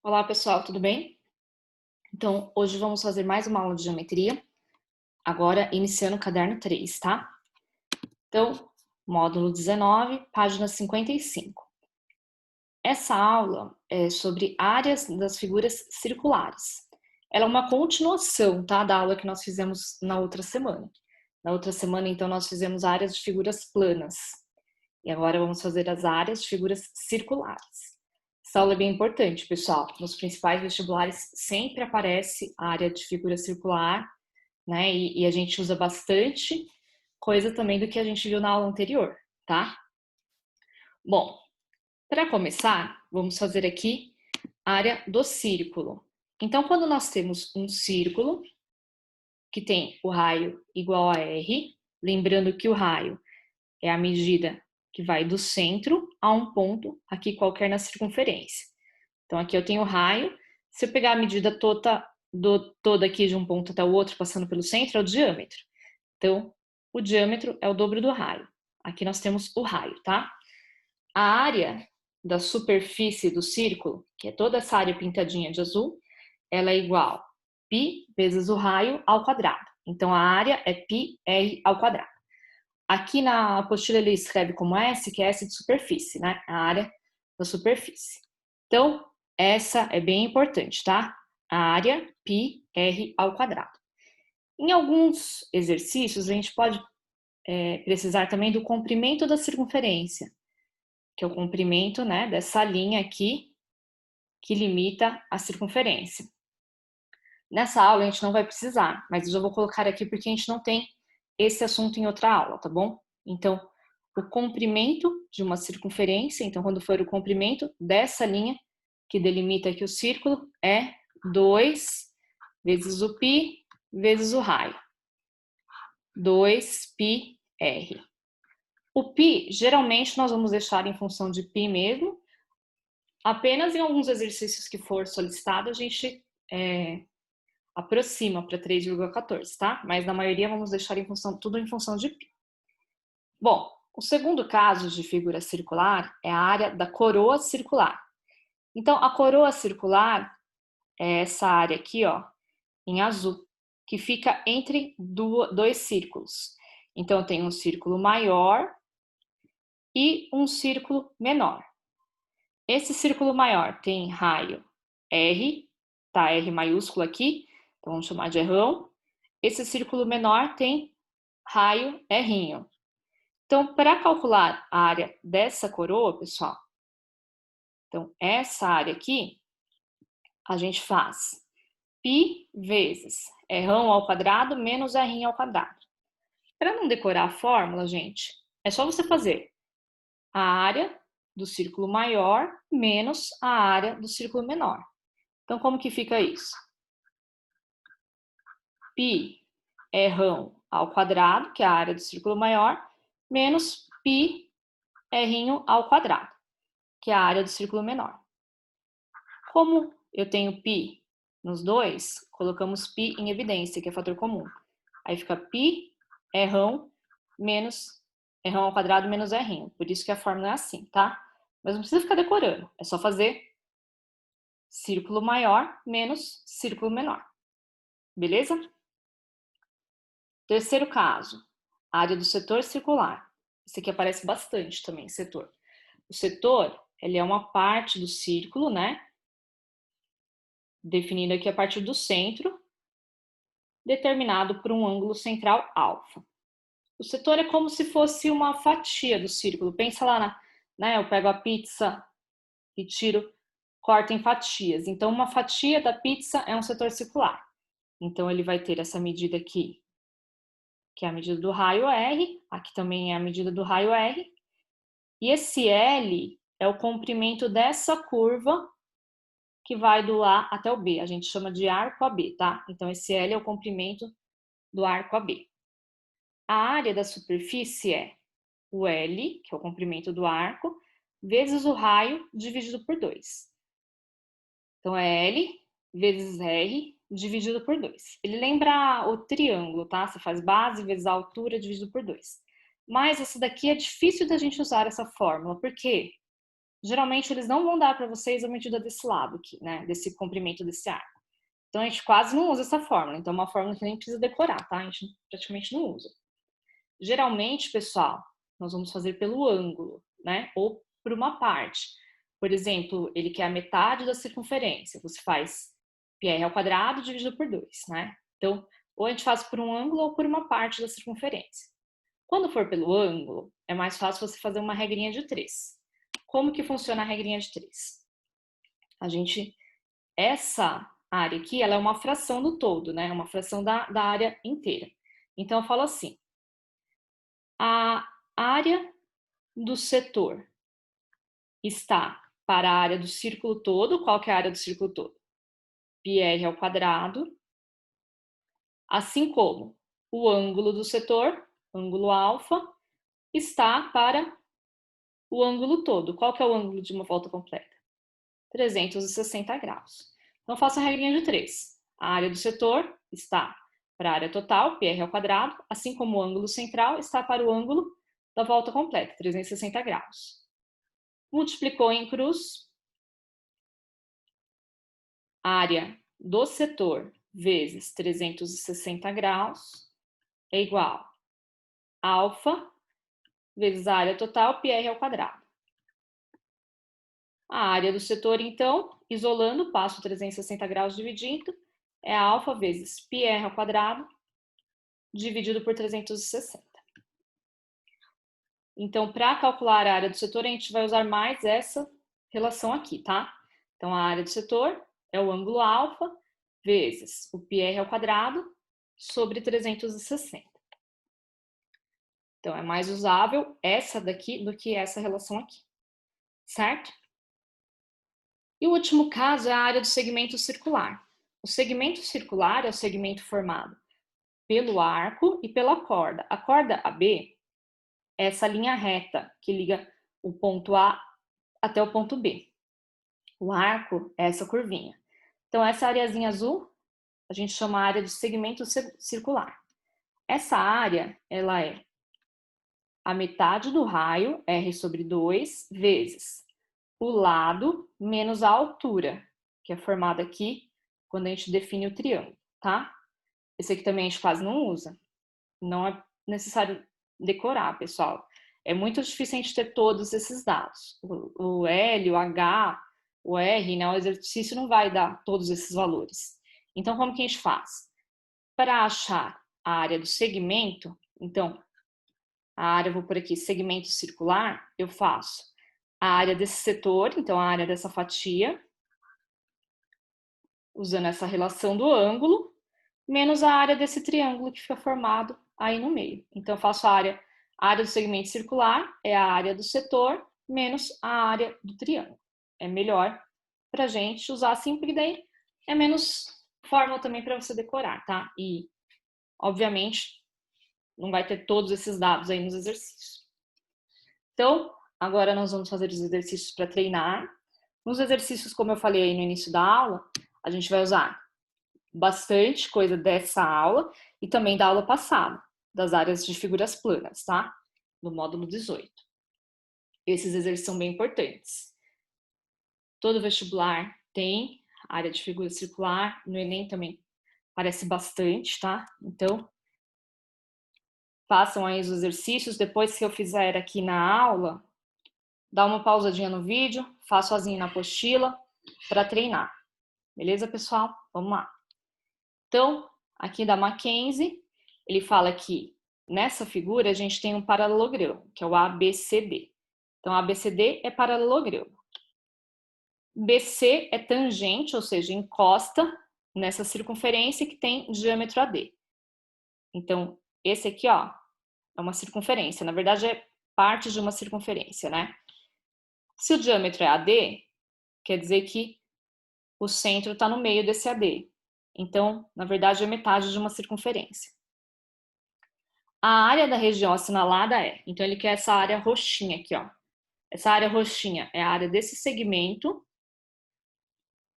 Olá pessoal, tudo bem? Então, hoje vamos fazer mais uma aula de geometria, agora iniciando o caderno 3, tá? Então, módulo 19, página 55. Essa aula é sobre áreas das figuras circulares. Ela é uma continuação, tá, da aula que nós fizemos na outra semana. Na outra semana, então, nós fizemos áreas de figuras planas. E agora vamos fazer as áreas de figuras circulares. Essa aula é bem importante, pessoal. Nos principais vestibulares sempre aparece a área de figura circular, né? E a gente usa bastante coisa também do que a gente viu na aula anterior, tá? Bom, para começar, vamos fazer aqui a área do círculo. Então, quando nós temos um círculo que tem o raio igual a R, lembrando que o raio é a medida que vai do centro a um ponto aqui qualquer na circunferência. Então, aqui eu tenho o raio. Se eu pegar a medida toda aqui de um ponto até o outro, passando pelo centro, é o diâmetro. Então, o diâmetro é o dobro do raio. Aqui nós temos o raio, tá? A área da superfície do círculo, que é toda essa área pintadinha de azul, ela é igual a π vezes o raio ao quadrado. Então, a área é πr ao quadrado. Aqui na apostila ele escreve como S, que é S de superfície, né? A área da superfície. Então, essa é bem importante, tá? A área πr ao quadrado. Em alguns exercícios, a gente pode precisar também do comprimento da circunferência, que é o comprimento, né, dessa linha aqui que limita a circunferência. Nessa aula a gente não vai precisar, mas eu já vou colocar aqui porque a gente não tem esse assunto em outra aula, tá bom? Então, o comprimento de uma circunferência, então quando for o comprimento dessa linha que delimita aqui o círculo, é 2 vezes o π vezes o raio. 2πr. O π, geralmente, nós vamos deixar em função de π mesmo. Apenas em alguns exercícios que for solicitado, a gente aproxima para 3,14, tá? Mas na maioria vamos deixar tudo em função de π. Bom, o segundo caso de figura circular é a área da coroa circular. Então, a coroa circular é essa área aqui, ó, em azul, que fica entre dois círculos. Então, eu tenho um círculo maior e um círculo menor. Esse círculo maior tem raio R, tá? R maiúsculo aqui, então vamos chamar de Rão. Esse círculo menor tem raio R. Então, para calcular a área dessa coroa, pessoal, então essa área aqui, a gente faz π vezes Rão ao quadrado menos R ao quadrado. Para não decorar a fórmula, gente, é só você fazer a área do círculo maior menos a área do círculo menor. Então, como que fica isso? Π é Rão ao quadrado, que é a área do círculo maior, menos π R ao quadrado, que é a área do círculo menor. Como eu tenho π nos dois, colocamos π em evidência, que é fator comum. Aí fica π Rão menos Rão ao quadrado menos R. Por isso que a fórmula é assim, tá? Mas não precisa ficar decorando, é só fazer círculo maior menos círculo menor. Beleza? Terceiro caso, área do setor circular. Esse aqui aparece bastante também, setor. O setor, ele é uma parte do círculo, né? Definido aqui a partir do centro, determinado por um ângulo central alfa. O setor é como se fosse uma fatia do círculo. Pensa lá, né? Eu pego a pizza e corto em fatias. Então, uma fatia da pizza é um setor circular. Então, ele vai ter essa medida aqui, que é a medida do raio R. Aqui também é a medida do raio R. E esse L é o comprimento dessa curva que vai do A até o B. A gente chama de arco AB, tá? Então, esse L é o comprimento do arco AB. A área da superfície é o L, que é o comprimento do arco, vezes o raio dividido por 2. Então, é L vezes R dividido por 2. Ele lembra o triângulo, tá? Você faz base vezes a altura dividido por 2. Mas essa daqui é difícil da gente usar essa fórmula. Por quê? Geralmente, eles não vão dar para vocês a medida desse lado aqui, né? Desse comprimento desse arco. Então, a gente quase não usa essa fórmula. Então, é uma fórmula que nem precisa decorar, tá? A gente praticamente não usa. Geralmente, pessoal, nós vamos fazer pelo ângulo, né? Ou por uma parte. Por exemplo, ele quer a metade da circunferência. Você faz πr² dividido por 2, né? Então, ou a gente faz por um ângulo ou por uma parte da circunferência. Quando for pelo ângulo, é mais fácil você fazer uma regrinha de 3. Como que funciona a regrinha de 3? Essa área aqui, ela é uma fração do todo, né? Uma fração da área inteira. Então, eu falo assim, a área do setor está para a área do círculo todo. Qual que é a área do círculo todo? πr², assim como o ângulo do setor, ângulo alfa, está para o ângulo todo. Qual que é o ângulo de uma volta completa? 360 graus. Então, faço a regrinha de 3. A área do setor está para a área total, πr², assim como o ângulo central está para o ângulo da volta completa, 360 graus. Multiplicou em cruz, área do setor vezes 360 graus é igual a alfa vezes a área total, πr². A área do setor, então, isolando, passo 360 graus dividindo, é alfa vezes πr² dividido por 360. Então, para calcular a área do setor, a gente vai usar mais essa relação aqui, tá? Então, a área do setor é o ângulo alfa vezes o πr² sobre 360. Então, é mais usável essa daqui do que essa relação aqui, certo? E o último caso é a área do segmento circular. O segmento circular é o segmento formado pelo arco e pela corda. A corda AB é essa linha reta que liga o ponto A até o ponto B. O arco é essa curvinha. Então, essa areazinha azul, a gente chama a área do segmento circular. Essa área, ela é a metade do raio, R sobre 2, vezes o lado menos a altura, que é formada aqui quando a gente define o triângulo, tá? Esse aqui também a gente quase não usa. Não é necessário decorar, pessoal. É muito difícil a gente ter todos esses dados. O L, o H, o R, né? O exercício não vai dar todos esses valores. Então, como que a gente faz? Para achar a área do segmento, então, a área, vou por aqui, segmento circular, eu faço a área desse setor, então a área dessa fatia, usando essa relação do ângulo, menos a área desse triângulo que fica formado aí no meio. Então, eu faço a área do segmento circular, é a área do setor, menos a área do triângulo. É melhor pra gente usar assim, porque daí é menos fórmula também para você decorar, tá? E, obviamente, não vai ter todos esses dados aí nos exercícios. Então, agora nós vamos fazer os exercícios para treinar. Nos exercícios, como eu falei aí no início da aula, a gente vai usar bastante coisa dessa aula e também da aula passada, das áreas de figuras planas, tá? No módulo 18. Esses exercícios são bem importantes. Todo vestibular tem área de figura circular, no Enem também parece bastante, tá? Então, façam aí os exercícios. Depois que eu fizer aqui na aula, dá uma pausadinha no vídeo, faço sozinho na apostila para treinar. Beleza, pessoal? Vamos lá. Então, aqui da Mackenzie, ele fala que nessa figura a gente tem um paralelogramo, que é o ABCD. Então, ABCD é paralelogramo. BC é tangente, ou seja, encosta nessa circunferência que tem diâmetro AD. Então, esse aqui, ó, é uma circunferência. Na verdade, é parte de uma circunferência, né? Se o diâmetro é AD, quer dizer que o centro está no meio desse AD. Então, na verdade, é metade de uma circunferência. A área da região assinalada é, então ele quer essa área roxinha aqui, ó. Essa área roxinha é a área desse segmento,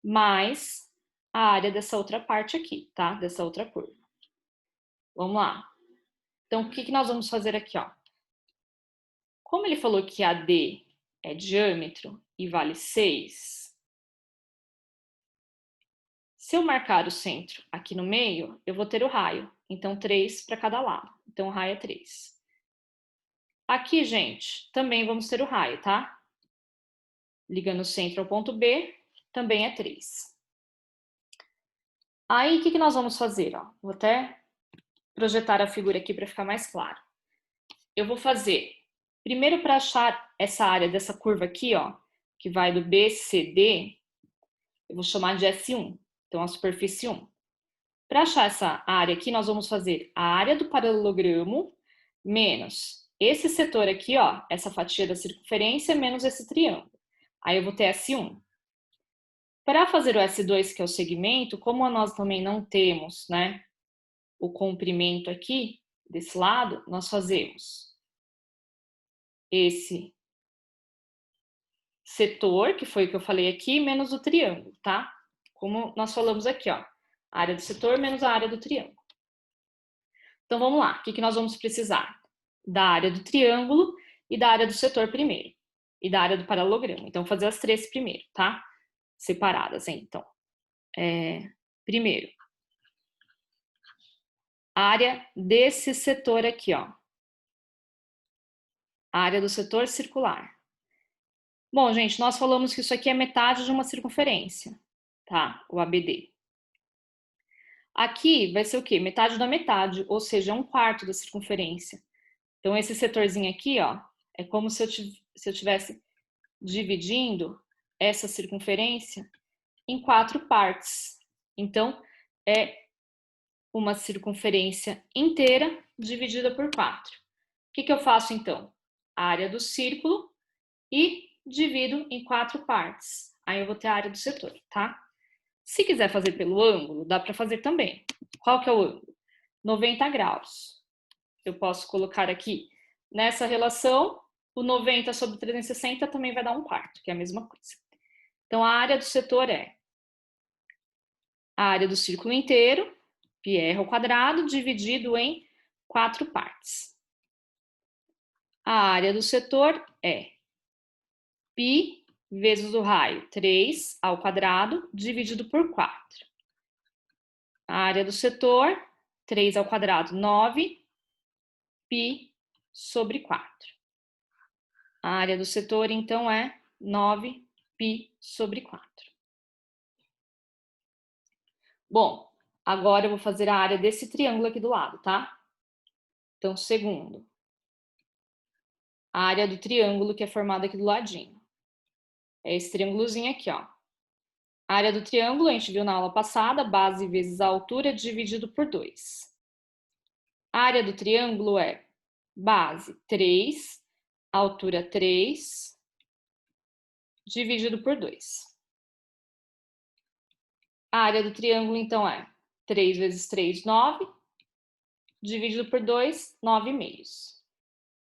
mais a área dessa outra parte aqui, tá? Dessa outra curva. Vamos lá. Então, o que nós vamos fazer aqui, ó? Como ele falou que AD é diâmetro e vale 6. Se eu marcar o centro aqui no meio, eu vou ter o raio. Então, 3 para cada lado. Então, o raio é 3. Aqui, gente, também vamos ter o raio, tá? Ligando o centro ao ponto B, também é 3. Aí, o que nós vamos fazer? Ó? Vou até projetar a figura aqui para ficar mais claro. Eu vou fazer, primeiro para achar essa área dessa curva aqui, ó, que vai do BCD, eu vou chamar de S1, então a superfície 1. Para achar essa área aqui, nós vamos fazer a área do paralelogramo menos esse setor aqui, ó, essa fatia da circunferência, menos esse triângulo. Aí eu vou ter S1. Para fazer o S2, que é o segmento, como nós também não temos, né, o comprimento aqui, desse lado, nós fazemos esse setor, que foi o que eu falei aqui, menos o triângulo, tá? Como nós falamos aqui, ó, a área do setor menos a área do triângulo. Então, vamos lá. O que nós vamos precisar? Da área do triângulo e da área do setor primeiro. E da área do paralelogramo. Então, vou fazer as três primeiro, tá? Separadas, hein? Então, primeiro, a área desse setor aqui, ó. A área do setor circular. Bom, gente, nós falamos que isso aqui é metade de uma circunferência, tá? O ABD. Aqui vai ser o quê? Metade da metade, ou seja, 1/4 da circunferência. Então, esse setorzinho aqui, ó, é como se eu tivesse dividindo essa circunferência em 4 partes. Então, é uma circunferência inteira dividida por 4. O que eu faço, então? A área do círculo e divido em 4 partes. Aí eu vou ter a área do setor, tá? Se quiser fazer pelo ângulo, dá para fazer também. Qual que é o ângulo? 90 graus. Eu posso colocar aqui nessa relação, o 90 sobre 360 também vai dar 1/4, que é a mesma coisa. Então, a área do setor é a área do círculo inteiro, πr ao quadrado, dividido em 4 partes. A área do setor é π vezes o raio, 3 ao quadrado, dividido por 4. A área do setor, 3 ao quadrado, 9, π sobre 4. A área do setor, então, é 9 π sobre 4. Bom, agora eu vou fazer a área desse triângulo aqui do lado, tá? Então, segundo, a área do triângulo que é formada aqui do ladinho. É esse triângulozinho aqui, ó. A área do triângulo, a gente viu na aula passada, base vezes a altura dividido por 2. A área do triângulo é base 3, altura 3, dividido por 2. A área do triângulo, então, é 3 vezes 3, 9, dividido por 2, 9/2.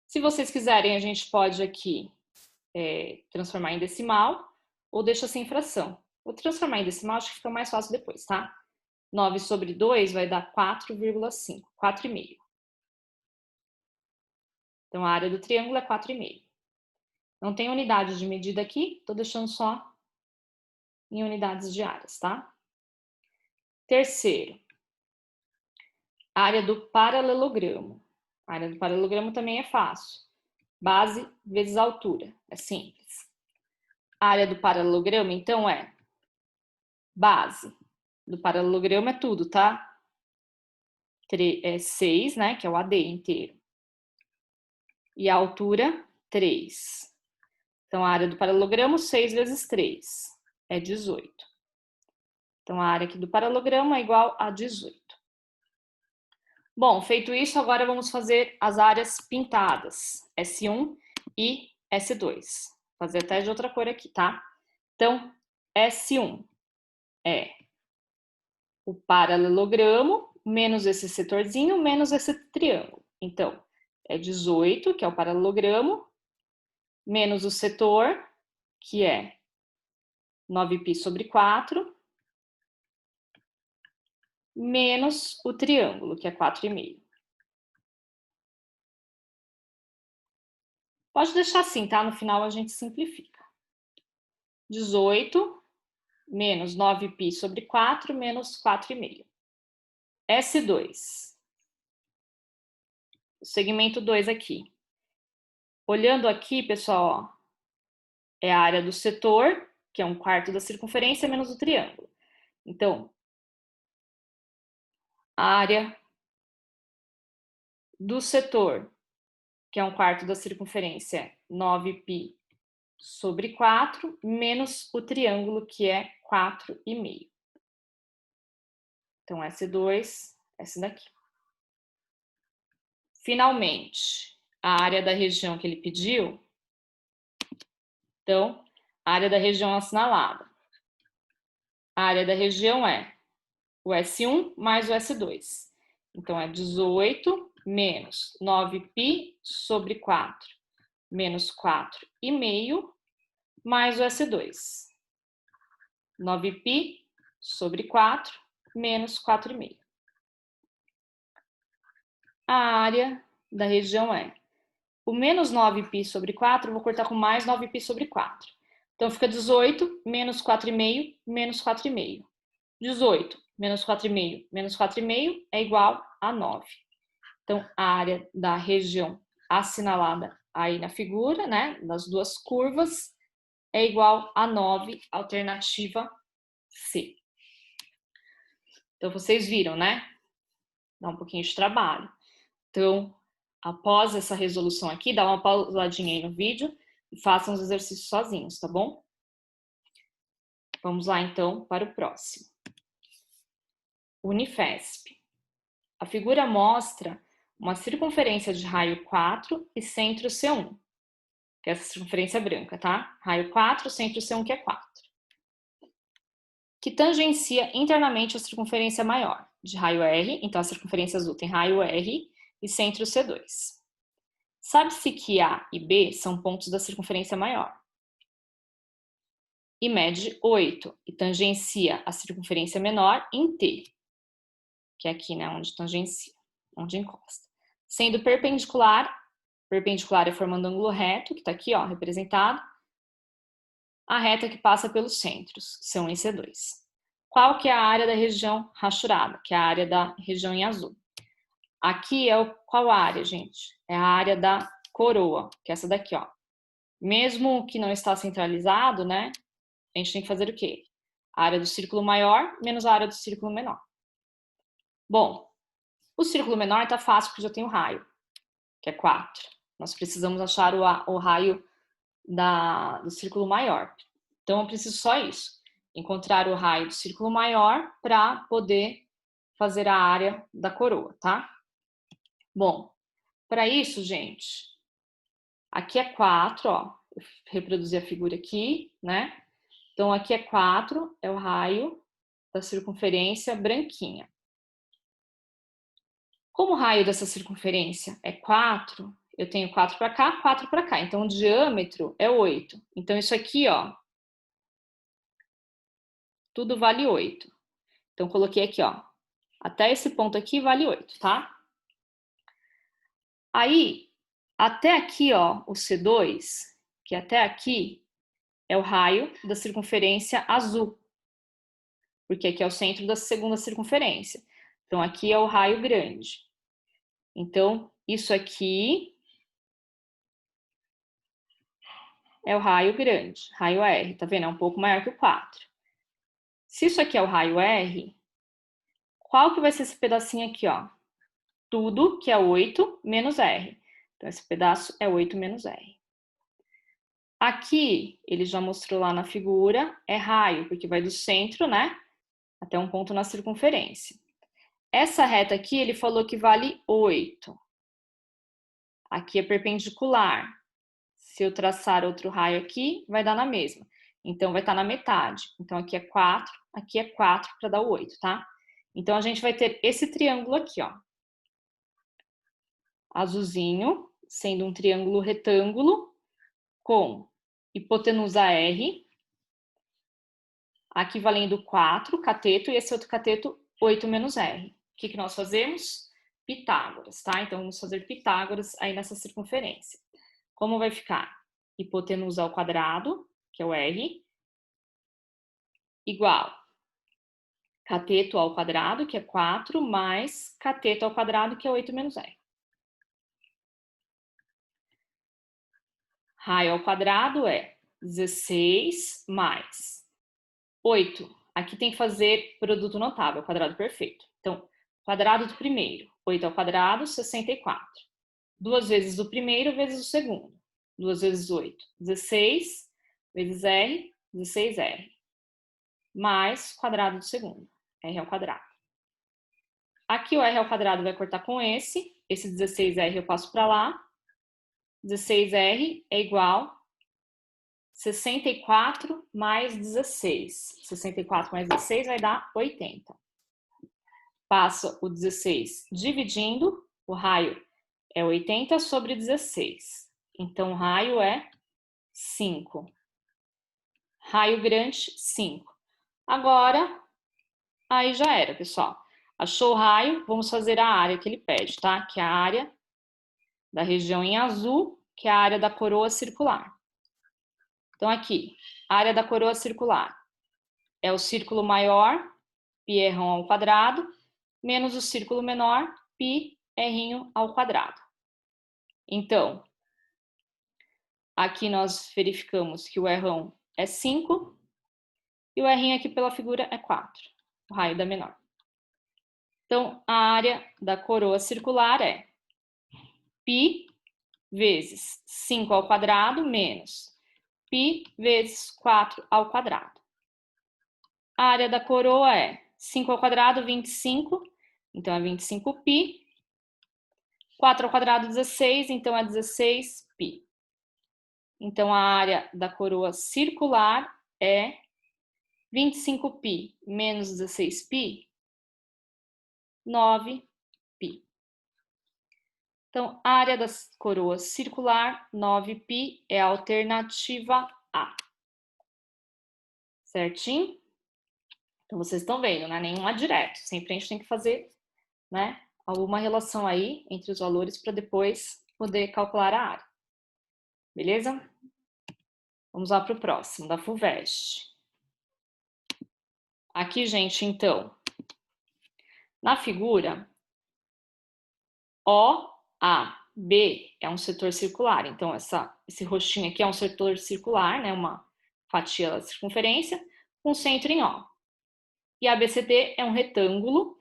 Se vocês quiserem, a gente pode aqui transformar em decimal ou deixa sem fração. Vou transformar em decimal, acho que fica mais fácil depois, tá? 9 sobre 2 vai dar 4,5, 4,5. Então, a área do triângulo é 4,5. Não tem unidade de medida aqui, tô deixando só em unidades de áreas, tá? Terceiro, área do paralelogramo. A área do paralelogramo também é fácil. Base vezes altura, é simples. A área do paralelogramo, então, é base do paralelogramo é tudo, tá? 6, né, que é o AD inteiro. E a altura, 3. Então, a área do paralelogramo, 6 vezes 3, é 18. Então, a área aqui do paralelogramo é igual a 18. Bom, feito isso, agora vamos fazer as áreas pintadas, S1 e S2. Vou fazer até de outra cor aqui, tá? Então, S1 é o paralelogramo menos esse setorzinho menos esse triângulo. Então, é 18, que é o paralelogramo, menos o setor, que é 9π sobre 4, menos o triângulo, que é 4,5. Pode deixar assim, tá? No final a gente simplifica. 18 menos 9π sobre 4 menos 4,5. S2. O segmento 2 aqui. Olhando aqui, pessoal, ó, é a área do setor, que é 1/4 da circunferência, menos o triângulo. Então, a área do setor, que é 1/4 da circunferência, é 9π sobre 4, menos o triângulo, que é 4,5. Então, S2, essa daqui. Finalmente, a área da região que ele pediu. Então, a área da região assinalada. A área da região é o S1 mais o S2. Então, é 18 menos 9π sobre 4 menos 4,5 mais o S2. 9π sobre 4 menos 4,5. A área da região é o menos 9π sobre 4, eu vou cortar com mais 9π sobre 4. Então, fica 18 menos 4,5 menos 4,5. 18 menos 4,5 menos 4,5 é igual a 9. Então, a área da região assinalada aí na figura, né, das duas curvas, é igual a 9, alternativa C. Então, vocês viram, né? Dá um pouquinho de trabalho. Então, após essa resolução aqui, dá uma pausadinha aí no vídeo e façam os exercícios sozinhos, tá bom? Vamos lá, então, para o próximo. Unifesp. A figura mostra uma circunferência de raio 4 e centro C1, que é essa circunferência branca, tá? Raio 4, centro C1, que é 4. Que tangencia internamente a circunferência maior, de raio R, então a circunferência azul tem raio R e centro C2. Sabe-se que A e B são pontos da circunferência maior. E mede 8 e tangencia a circunferência menor em T, que é aqui, né, onde tangencia, onde encosta. Sendo perpendicular é formando ângulo reto, que está aqui, ó, representado, a reta que passa pelos centros, C1 e C2. Qual que é a área da região rachurada, que é a área da região em azul? Aqui é qual área, gente? É a área da coroa, que é essa daqui, ó. Mesmo que não está centralizado, né, a gente tem que fazer o quê? A área do círculo maior menos a área do círculo menor. Bom, o círculo menor está fácil porque já tem o raio, que é 4. Nós precisamos achar o raio do círculo maior. Então, eu preciso só isso. Encontrar o raio do círculo maior para poder fazer a área da coroa, tá? Bom, para isso, gente, aqui é 4, ó. Eu reproduzi a figura aqui, né? Então, aqui é 4, é o raio da circunferência branquinha. Como o raio dessa circunferência é 4, eu tenho 4 para cá, 4 para cá. Então, o diâmetro é 8. Então, isso aqui, ó, tudo vale 8. Então, coloquei aqui, ó, até esse ponto aqui vale 8, tá? Aí, até aqui, ó, o C2, que até aqui é o raio da circunferência azul, porque aqui é o centro da segunda circunferência. Então, aqui é o raio grande. Então, isso aqui é o raio grande, raio R, tá vendo? É um pouco maior que o 4. Se isso aqui é o raio R, qual que vai ser esse pedacinho aqui, ó? Tudo que é 8 menos R. Então, esse pedaço é 8 menos R. Aqui, ele já mostrou lá na figura, é raio, porque vai do centro, né? Até um ponto na circunferência. Essa reta aqui, ele falou que vale 8. Aqui é perpendicular. Se eu traçar outro raio aqui, vai dar na mesma. Então, vai estar na metade. Então, aqui é 4 para dar o 8, tá? Então, a gente vai ter esse triângulo aqui, ó. Azulzinho, sendo um triângulo retângulo com hipotenusa R, aqui valendo 4, cateto, e esse outro cateto, 8 menos R. O que nós fazemos? Pitágoras, tá? Então, vamos fazer Pitágoras aí nessa circunferência. Como vai ficar? Hipotenusa ao quadrado, que é o R, igual cateto ao quadrado, que é 4, mais cateto ao quadrado, que é 8 menos R. Raio ao quadrado é 16 mais 8. Aqui tem que fazer produto notável, quadrado perfeito. Então, quadrado do primeiro, 8 ao quadrado, 64. 2 vezes o primeiro vezes o segundo. 2 vezes 8, 16 vezes R, 16R. Mais quadrado do segundo, R ao quadrado. Aqui o R ao quadrado vai cortar com esse 16R eu passo para lá. 16R é igual 64 mais 16. 64 mais 16 vai dar 80. Passa o 16 dividindo, o raio é 80 sobre 16. Então, o raio é 5. Raio grande, 5. Agora, aí já era, pessoal. Achou o raio, vamos fazer a área que ele pede, tá? Que é a área da região em azul, que é a área da coroa circular. Então, aqui, a área da coroa circular é o círculo maior, πr ao quadrado, menos o círculo menor, πr ao quadrado. Então, aqui nós verificamos que o R é 5 e o R aqui pela figura é 4, o raio da menor. Então, a área da coroa circular é π vezes 5 ao quadrado menos π vezes 4 ao quadrado. A área da coroa é 5 ao quadrado, 25, então é 25π. 4 ao quadrado, 16, então é 16π. Então, a área da coroa circular é 25π menos 16π, 9π. Então, a área da coroa circular, 9π, é a alternativa A. Certinho? Então, vocês estão vendo, né? Nenhuma direto. Sempre a gente tem que fazer, né, alguma relação aí entre os valores para depois poder calcular a área. Beleza? Vamos lá para o próximo, da FUVEST. Aqui, gente, então, na figura, OAB é um setor circular. Então, esse roxinho aqui é um setor circular, né? Uma fatia da circunferência, com centro em O. E ABCD é um retângulo.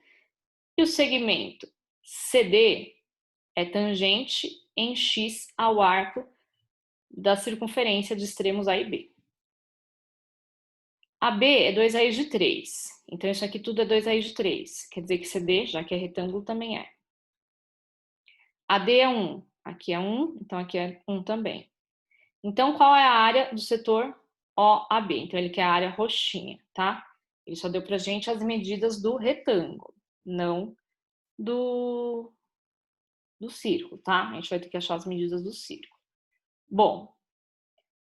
E o segmento CD é tangente em X ao arco da circunferência de extremos A e B. AB é 2 raízes de 3. Então, isso aqui tudo é 2 raízes de 3. Quer dizer que CD, já que é retângulo, também é. AD é 1. Aqui é 1, então aqui é 1 também. Então, qual é a área do setor OAB? Então, ele quer a área roxinha, tá? Ele só deu pra gente as medidas do retângulo, não do círculo, tá? A gente vai ter que achar as medidas do círculo. Bom,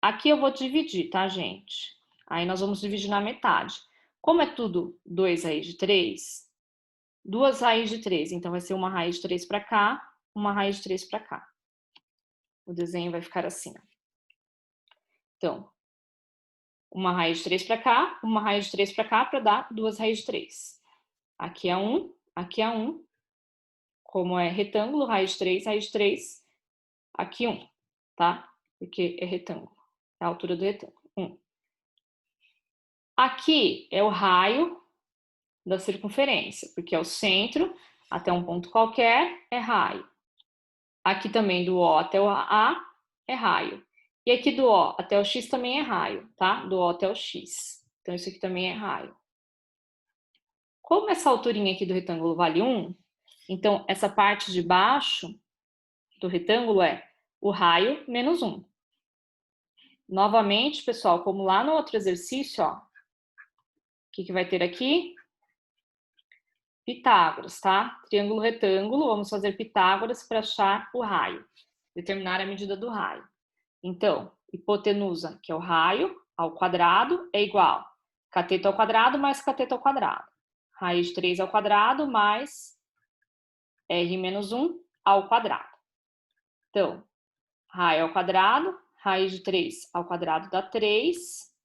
aqui eu vou dividir, tá, gente? Aí nós vamos dividir na metade. Como é tudo 2 raízes de 3, 2 raízes de 3, então vai ser uma raiz de 3 para cá, uma raiz de 3 para cá. O desenho vai ficar assim, ó. Então, uma raiz de 3 para cá, uma raiz de 3 para cá, para dar 2 raízes de 3. Aqui é 1, aqui é 1. Como é retângulo, raiz de 3, aqui 1, tá? Porque é retângulo, é a altura do retângulo, 1. Aqui é o raio da circunferência, porque é o centro até um ponto qualquer, é raio. Aqui também do O até o A é raio. E aqui do O até o X também é raio, tá? Do O até o X. Então, isso aqui também é raio. Como essa alturinha aqui do retângulo vale 1, então essa parte de baixo do retângulo é o raio menos 1. Novamente, pessoal, como lá no outro exercício, ó, o que vai ter aqui? Pitágoras, tá? Triângulo retângulo, vamos fazer Pitágoras para achar o raio, determinar a medida do raio. Então, hipotenusa, que é o raio, ao quadrado, é igual cateto ao quadrado mais cateto ao quadrado. Raiz de 3 ao quadrado mais R menos 1 ao quadrado. Então, raio ao quadrado, raiz de 3 ao quadrado dá 3.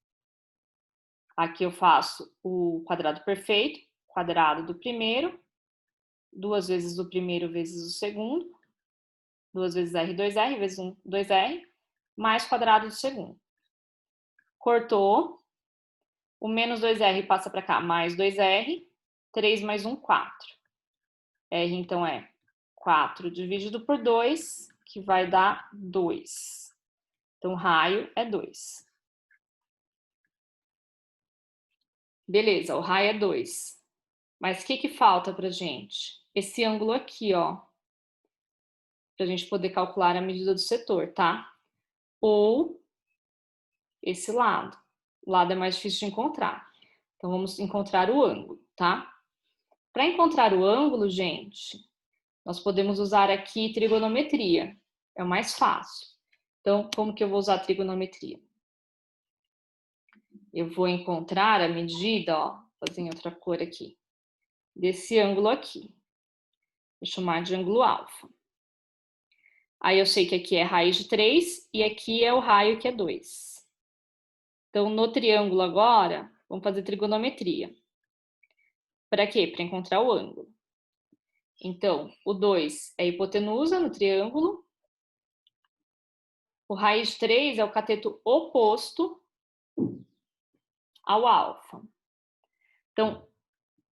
Aqui eu faço o quadrado perfeito, quadrado do primeiro, 2 vezes o primeiro vezes o segundo, 2 vezes R, 2R, vezes 1, 2R, mais quadrado do segundo. Cortou, o menos 2R passa para cá, mais 2R, 3 mais 1, 4. R, então, é 4 dividido por 2, que vai dar 2. Então, raio é 2. Beleza, o raio é 2. Mas o que falta pra gente? Esse ângulo aqui, ó. Pra gente poder calcular a medida do setor, tá? Ou esse lado. O lado é mais difícil de encontrar. Então, vamos encontrar o ângulo, tá? Para encontrar o ângulo, gente, nós podemos usar aqui trigonometria. É o mais fácil. Então, como que eu vou usar trigonometria? Eu vou encontrar a medida, ó, fazer em outra cor aqui, desse ângulo aqui. Vou chamar de ângulo alfa. Aí eu sei que aqui é raiz de 3 e aqui é o raio que é 2. Então, no triângulo agora, vamos fazer trigonometria. Para quê? Para encontrar o ângulo. Então, o 2 é a hipotenusa no triângulo. O raiz de 3 é o cateto oposto ao alfa. Então,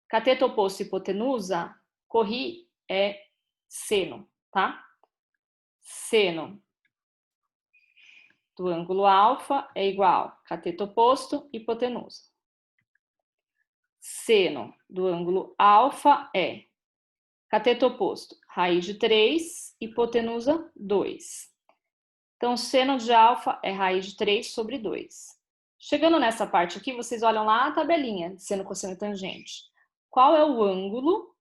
cateto oposto e hipotenusa, corri é seno, tá? Seno do ângulo alfa é igual cateto oposto, hipotenusa. Seno do ângulo alfa é cateto oposto, raiz de 3, hipotenusa 2. Então, seno de alfa é raiz de 3 sobre 2. Chegando nessa parte aqui, vocês olham lá a tabelinha de seno, cosseno e tangente. Qual é o ângulo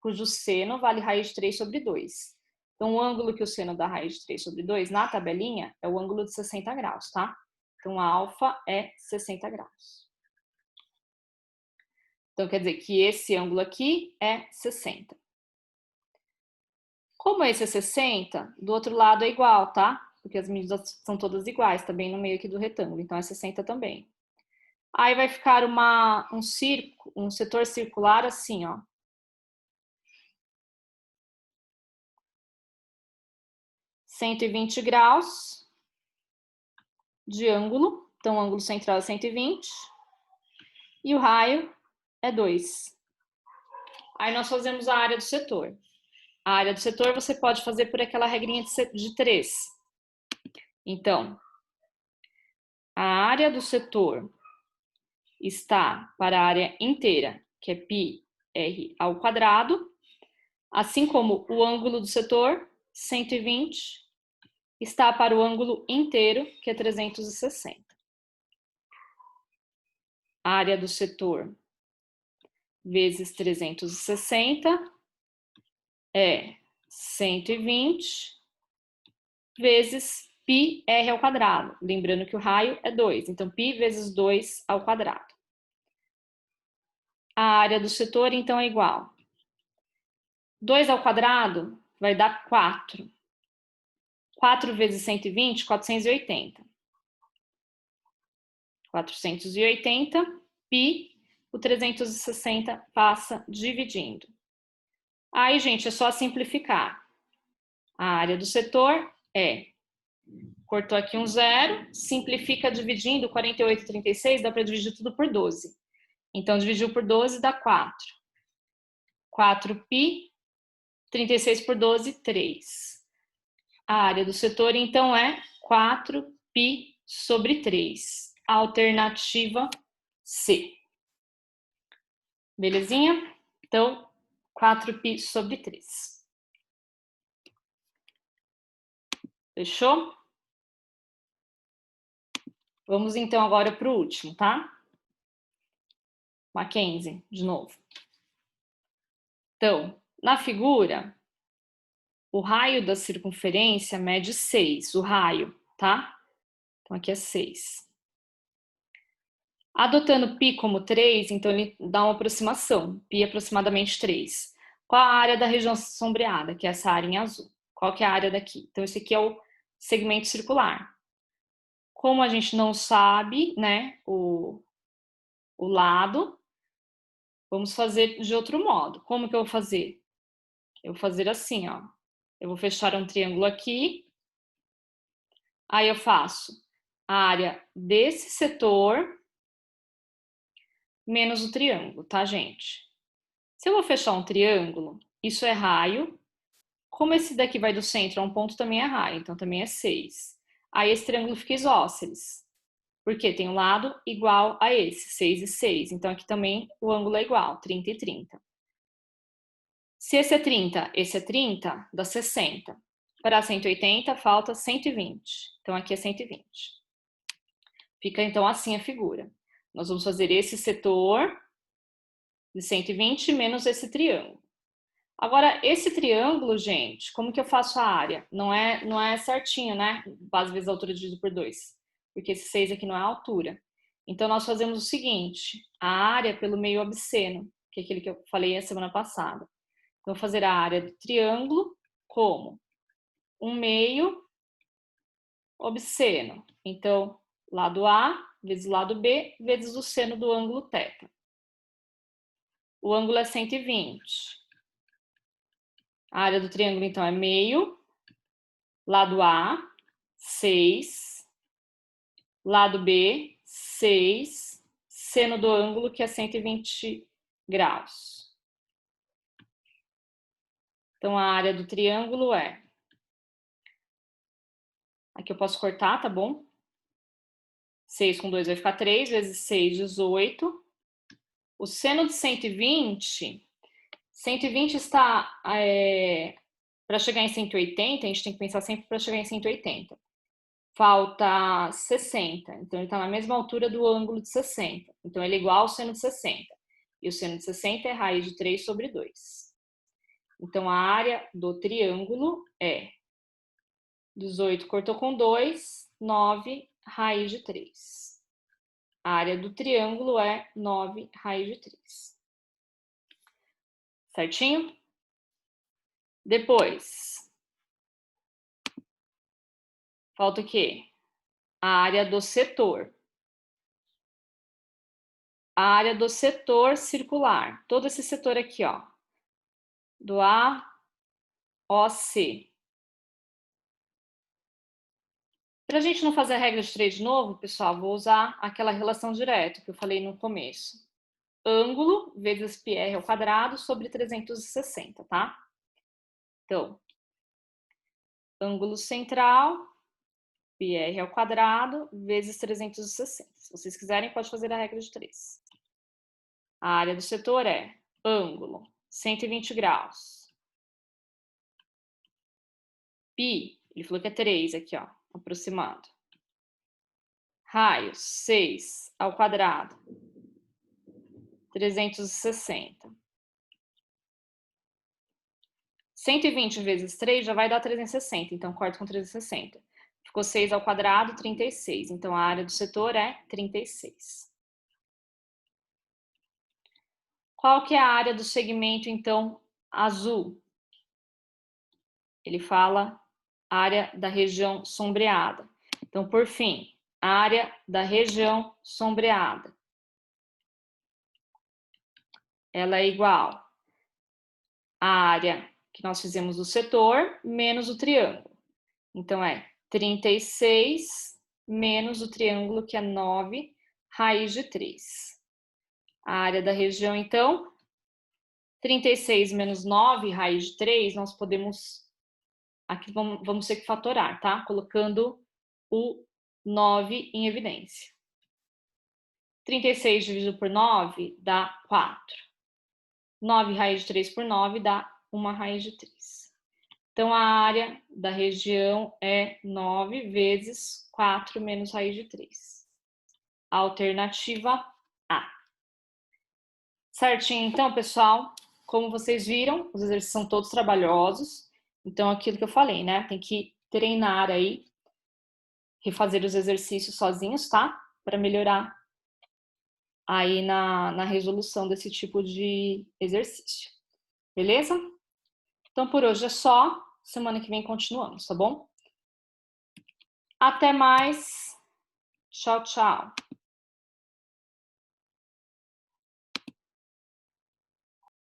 cujo seno vale raiz de 3 sobre 2? Então, o ângulo que o seno dá raiz de 3 sobre 2, na tabelinha, é o ângulo de 60 graus, tá? Então, a alfa é 60 graus. Então, quer dizer que esse ângulo aqui é 60. Como esse é 60, do outro lado é igual, tá? Porque as medidas são todas iguais, tá bem no meio aqui do retângulo, então é 60 também. Aí vai ficar um setor circular assim, ó. (120 graus de ângulo, então o ângulo central é 120, e o raio é 2. Aí nós fazemos a área do setor. A área do setor você pode fazer por aquela regrinha de 3. Então, a área do setor está para a área inteira, que é πr ao quadrado, assim como o ângulo do setor, 120, está para o ângulo inteiro, que é 360. A área do setor vezes 360 é 120 vezes πr ao quadrado. Lembrando que o raio é 2, então π vezes 2 ao quadrado. A área do setor, então, é igual. 2 ao quadrado vai dar 4. 4 vezes 120, 480. 480, π, o 360 passa dividindo. Aí, gente, é só simplificar. A área do setor é... Cortou aqui um zero, simplifica dividindo 48 e 36, dá para dividir tudo por 12. Então, dividiu por 12 dá 4. 4π, 36 por 12, 3. A área do setor, então, é 4π sobre 3. Alternativa C. Belezinha? Então, 4π sobre 3. Fechou? Vamos, então, agora para o último, tá? Mackenzie, de novo. Então, na figura, o raio da circunferência mede 6, o raio, tá? Então, aqui é 6. Adotando π como 3, então ele dá uma aproximação. π é aproximadamente 3. Qual a área da região sombreada, que é essa área em azul? Qual que é a área daqui? Então, esse aqui é o segmento circular. Como a gente não sabe, né, o lado, vamos fazer de outro modo. Como que eu vou fazer? Eu vou fazer assim, ó. Eu vou fechar um triângulo aqui. Aí eu faço a área desse setor menos o triângulo, tá, gente? Se eu vou fechar um triângulo, isso é raio. Como esse daqui vai do centro a um ponto, também é raio, então também é 6. Aí esse triângulo fica isósceles, porque tem um lado igual a esse, 6 e 6. Então aqui também o ângulo é igual, 30 e 30. Se esse é 30, dá 60. Para 180, falta 120. Então aqui é 120. Fica então assim a figura. Nós vamos fazer esse setor de 120 menos esse triângulo. Agora, esse triângulo, gente, como que eu faço a área? Não é certinho, né? Base vezes a altura dividido por 2. Porque esse 6 aqui não é a altura. Então, nós fazemos o seguinte. A área pelo meio obsceno, que é aquele que eu falei a semana passada. Então, vou fazer a área do triângulo como? Um meio obsceno. Então, lado A vezes lado B vezes o seno do ângulo θ. O ângulo é 120. A área do triângulo, então, é meio. Lado A, 6. Lado B, 6. Seno do ângulo, que é 120 graus. Então, a área do triângulo é... Aqui eu posso cortar, tá bom? 6 com 2 vai ficar 3, vezes 6, 18. O seno de 120... 120 está... para chegar em 180, a gente tem que pensar sempre para chegar em 180. Falta 60, então ele está na mesma altura do ângulo de 60. Então ele é igual ao seno de 60. E o seno de 60 é raiz de 3 sobre 2. Então a área do triângulo é 18 cortou com 2, 9 raiz de 3. A área do triângulo é 9 raiz de 3. Certinho? Depois, falta o quê? A área do setor. A área do setor circular. Todo esse setor aqui, ó. Do A, OC. Para a gente não fazer a regra de 3 de novo, pessoal, vou usar aquela relação direta que eu falei no começo. Ângulo vezes πr ao quadrado sobre 360, tá? Então, ângulo central, πr ao quadrado, vezes 360. Se vocês quiserem, pode fazer a regra de 3. A área do setor é ângulo, 120 graus. Π, ele falou que é 3 aqui, ó, aproximado. Raio, 6 ao quadrado, 360. 120 vezes 3 já vai dar 360, então corto com 360. Ficou 6 ao quadrado, 36. Então, a área do setor é 36. Qual que é a área do segmento, então, azul? Ele fala área da região sombreada. Então, por fim, área da região sombreada. Ela é igual à área que nós fizemos do setor menos o triângulo. Então, é 36 menos o triângulo, que é 9 raiz de 3. A área da região, então, 36 menos 9 raiz de 3, nós podemos... Aqui vamos ter que fatorar, tá? Colocando o 9 em evidência. 36 dividido por 9 dá 4. 9 raiz de 3 por 9 dá 1 raiz de 3. Então, a área da região é 9 vezes 4 menos raiz de 3. Alternativa A. Certinho, então, pessoal? Como vocês viram, os exercícios são todos trabalhosos. Então, aquilo que eu falei, né? Tem que treinar aí, refazer os exercícios sozinhos, tá? Para melhorar aí na resolução desse tipo de exercício. Beleza? Então, por hoje é só. Semana que vem continuamos, tá bom? Até mais. Tchau, tchau.